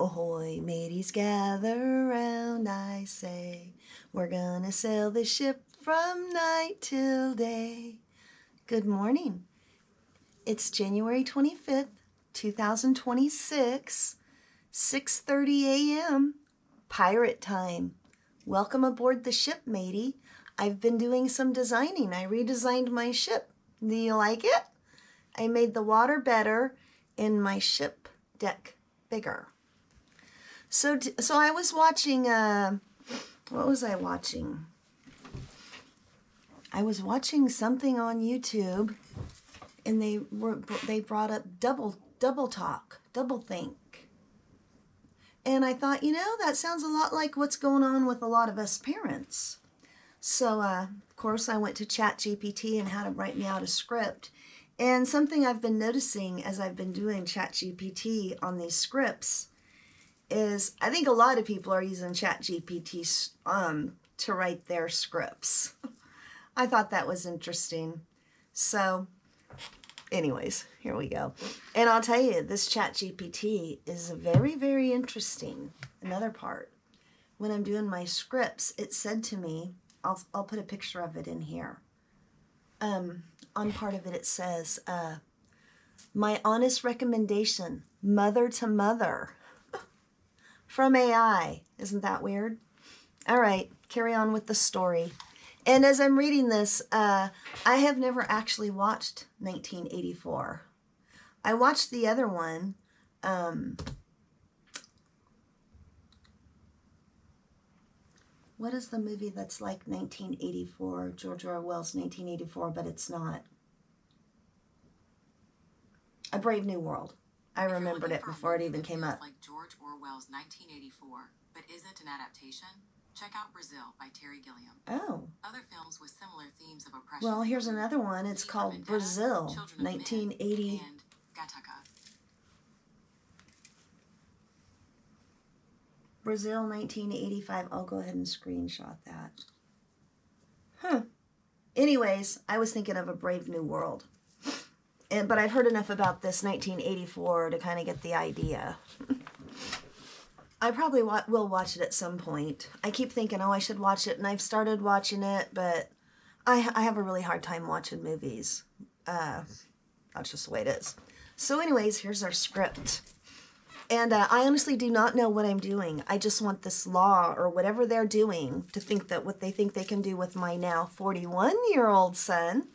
Ahoy, mateys, gather round, I say. We're gonna sail the ship from night till day. Good morning. It's January 25th, 2026, 6:30 a.m. Pirate time. Welcome aboard the ship, matey. I've been doing some designing. I redesigned my ship. Do you like it? I made the water better and my ship deck bigger. So I was watching, what was I watching? I was watching something on YouTube, and they brought up double talk, double think. And I thought, that sounds a lot like what's going on with a lot of us parents. So, of course, I went to ChatGPT and had it write me out a script. And something I've been noticing as I've been doing ChatGPT on these scripts is I think a lot of people are using ChatGPT to write their scripts. I thought that was interesting. So, anyways, here we go. And I'll tell you, this ChatGPT is very, very interesting. Another part, when I'm doing my scripts, it said to me, I'll put a picture of it in here. On part of it, it says, my honest recommendation, mother to mother. From AI. Isn't that weird? All right, carry on with the story. And as I'm reading this, I have never actually watched 1984. I watched the other one. What is the movie that's like 1984? George Orwell's 1984, but it's not. A Brave New World. I remembered it before it even came up. Like George Orwell's 1984, but isn't an adaptation? Check out Brazil by Terry Gilliam. Oh. Other films with similar themes of oppression. Well, here's another one. It's called Brazil, 1980. And Gattaca. Brazil, 1985. I'll go ahead and screenshot that. Anyways, I was thinking of A Brave New World. But I've heard enough about this 1984 to kind of get the idea. I probably will watch it at some point. I keep thinking, I should watch it, and I've started watching it, but I have a really hard time watching movies. That's just the way it is. So anyways, here's our script. And I honestly do not know what I'm doing. I just want this law or whatever they're doing to think that what they think they can do with my now 41-year-old son.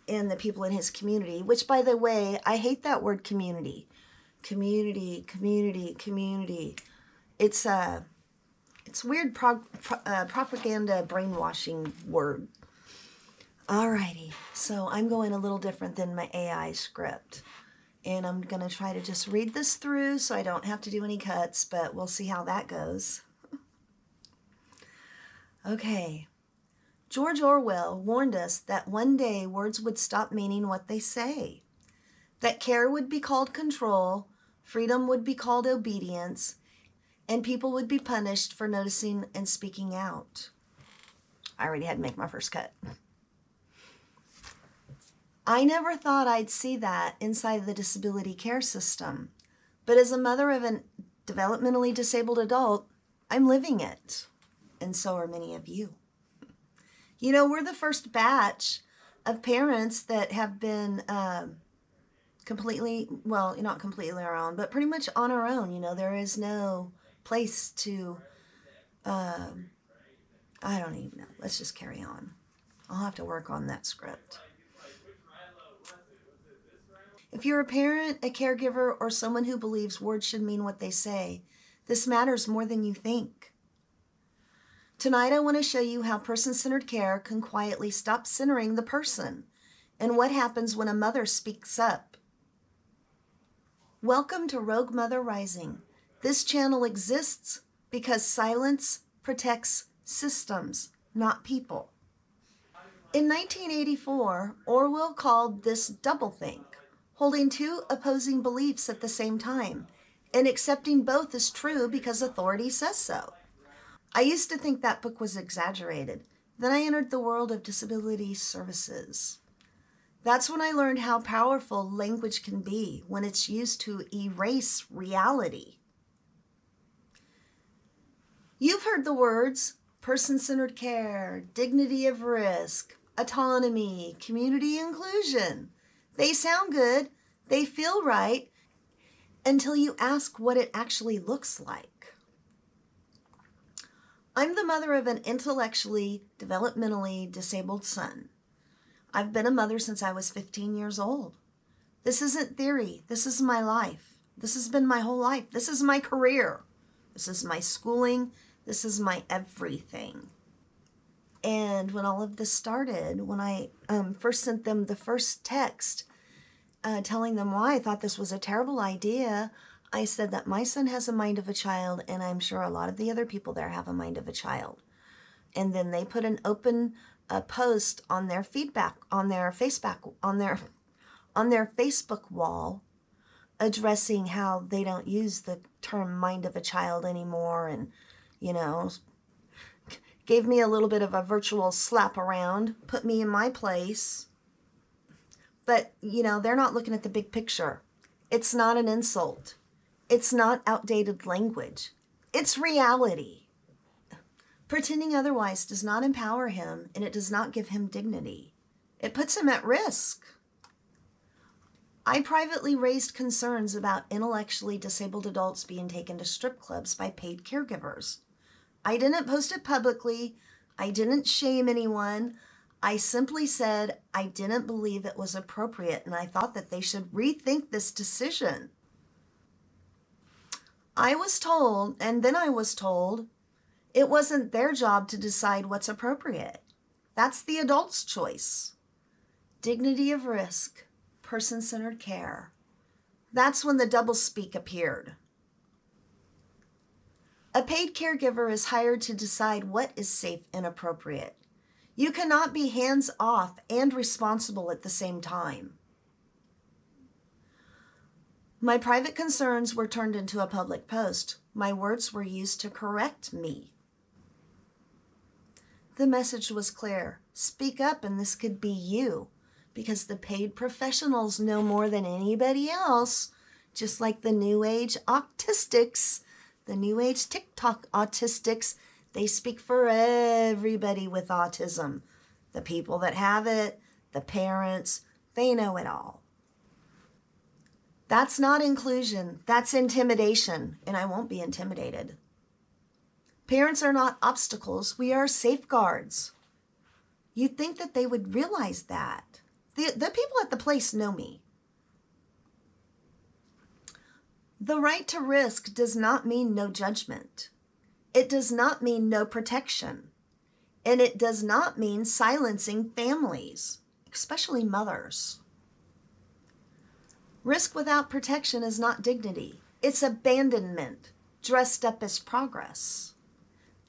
And the people in his community, which, by the way, I hate that word community. Community. It's weird propaganda brainwashing word. Alrighty, so I'm going a little different than my AI script. And I'm going to try to just read this through so I don't have to do any cuts, but we'll see how that goes. Okay. George Orwell warned us that one day words would stop meaning what they say, that care would be called control, freedom would be called obedience, and people would be punished for noticing and speaking out. I already had to make my first cut. I never thought I'd see that inside the disability care system, but as a mother of a developmentally disabled adult, I'm living it, and so are many of you. We're the first batch of parents that have been completely, well, not completely our own, but pretty much on our own. There is no place to, I don't even know. Let's just carry on. I'll have to work on that script. If you're a parent, a caregiver, or someone who believes words should mean what they say, this matters more than you think. Tonight, I want to show you how person-centered care can quietly stop centering the person and what happens when a mother speaks up. Welcome to Rogue Mother Rising. This channel exists because silence protects systems, not people. In 1984, Orwell called this doublethink, holding two opposing beliefs at the same time and accepting both as true because authority says so. I used to think that book was exaggerated. Then I entered the world of disability services. That's when I learned how powerful language can be when it's used to erase reality. You've heard the words person-centered care, dignity of risk, autonomy, community inclusion. They sound good, they feel right, until you ask what it actually looks like. I'm the mother of an intellectually, developmentally disabled son. I've been a mother since I was 15 years old. This isn't theory. This is my life. This has been my whole life. This is my career. This is my schooling. This is my everything. And when all of this started, when I first sent them the first text telling them why I thought this was a terrible idea, I said that my son has a mind of a child, and I'm sure a lot of the other people there have a mind of a child. And then they put an open post on their feedback, on their Facebook wall, addressing how they don't use the term mind of a child anymore, and gave me a little bit of a virtual slap around, put me in my place. But, they're not looking at the big picture. It's not an insult. It's not outdated language. It's reality. Pretending otherwise does not empower him, and it does not give him dignity. It puts him at risk. I privately raised concerns about intellectually disabled adults being taken to strip clubs by paid caregivers. I didn't post it publicly. I didn't shame anyone. I simply said I didn't believe it was appropriate, and I thought that they should rethink this decision. I was told, and then I was told, it wasn't their job to decide what's appropriate. That's the adult's choice. Dignity of risk, person-centered care. That's when the doublespeak appeared. A paid caregiver is hired to decide what is safe and appropriate. You cannot be hands-off and responsible at the same time. My private concerns were turned into a public post. My words were used to correct me. The message was clear. Speak up, and this could be you, because the paid professionals know more than anybody else, just like the New Age autistics, the New Age TikTok autistics. They speak for everybody with autism. The people that have it, the parents, they know it all. That's not inclusion. That's intimidation, and I won't be intimidated. Parents are not obstacles. We are safeguards. You'd think that they would realize that. The people at the place know me. The right to risk does not mean no judgment. It does not mean no protection. And it does not mean silencing families, especially mothers. Risk without protection is not dignity. It's abandonment, dressed up as progress.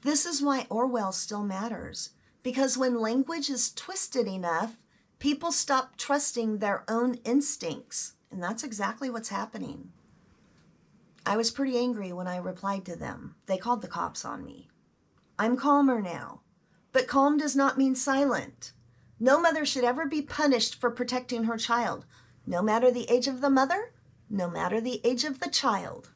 This is why Orwell still matters, because when language is twisted enough, people stop trusting their own instincts, and that's exactly what's happening. I was pretty angry when I replied to them. They called the cops on me. I'm calmer now, but calm does not mean silent. No mother should ever be punished for protecting her child, no matter the age of the mother, no matter the age of the child.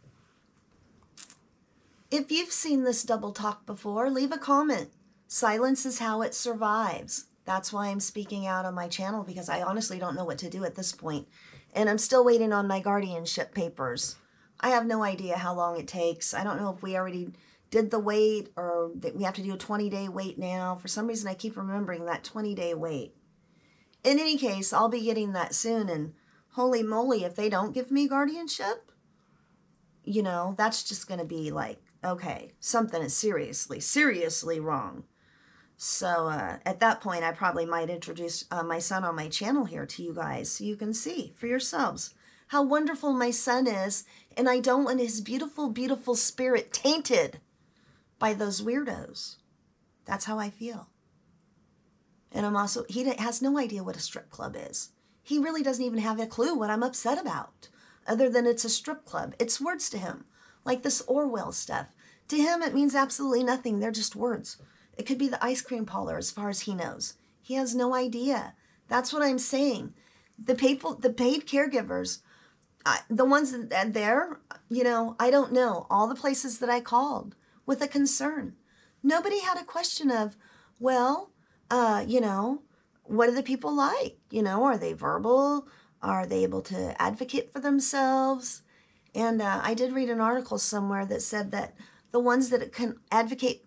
If you've seen this double talk before, leave a comment. Silence is how it survives. That's why I'm speaking out on my channel, because I honestly don't know what to do at this point. And I'm still waiting on my guardianship papers. I have no idea how long it takes. I don't know if we already did the wait or that we have to do a 20-day wait now. For some reason, I keep remembering that 20-day wait. In any case, I'll be getting that soon, and holy moly, if they don't give me guardianship, that's just going to be like, okay, something is seriously wrong. So at that point, I probably might introduce my son on my channel here to you guys so you can see for yourselves how wonderful my son is, and I don't want his beautiful, beautiful spirit tainted by those weirdos. That's how I feel. And he has no idea what a strip club is. He really doesn't even have a clue what I'm upset about, other than it's a strip club. It's words to him, like this Orwell stuff. To him, it means absolutely nothing. They're just words. It could be the ice cream parlor as far as he knows. He has no idea. That's what I'm saying. the paid caregivers, the ones that there, I don't know, all the places that I called with a concern. Nobody had a question of, well, what are the people like? Are they verbal? Are they able to advocate for themselves? And I did read an article somewhere that said that the ones that can advocate,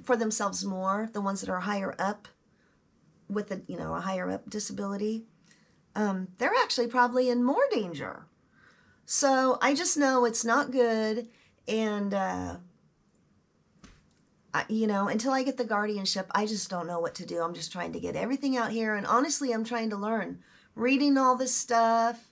for themselves more, the ones that are higher up with a higher up disability, they're actually probably in more danger. So I just know it's not good. And, until I get the guardianship, I just don't know what to do. I'm just trying to get everything out here. And honestly, I'm trying to learn. Reading all this stuff,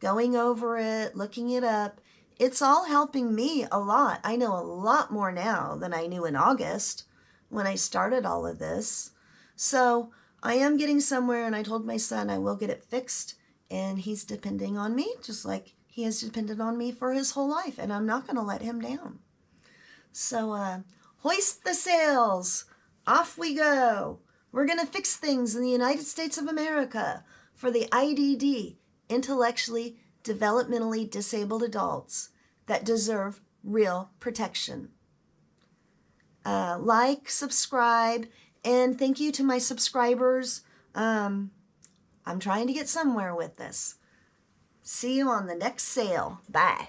going over it, looking it up. It's all helping me a lot. I know a lot more now than I knew in August when I started all of this. So I am getting somewhere, and I told my son I will get it fixed. And he's depending on me, just like he has depended on me for his whole life. And I'm not going to let him down. So, hoist the sails. Off we go. We're going to fix things in the United States of America for the IDD, intellectually, developmentally disabled adults that deserve real protection. Like, subscribe, and thank you to my subscribers. I'm trying to get somewhere with this. See you on the next sale. Bye.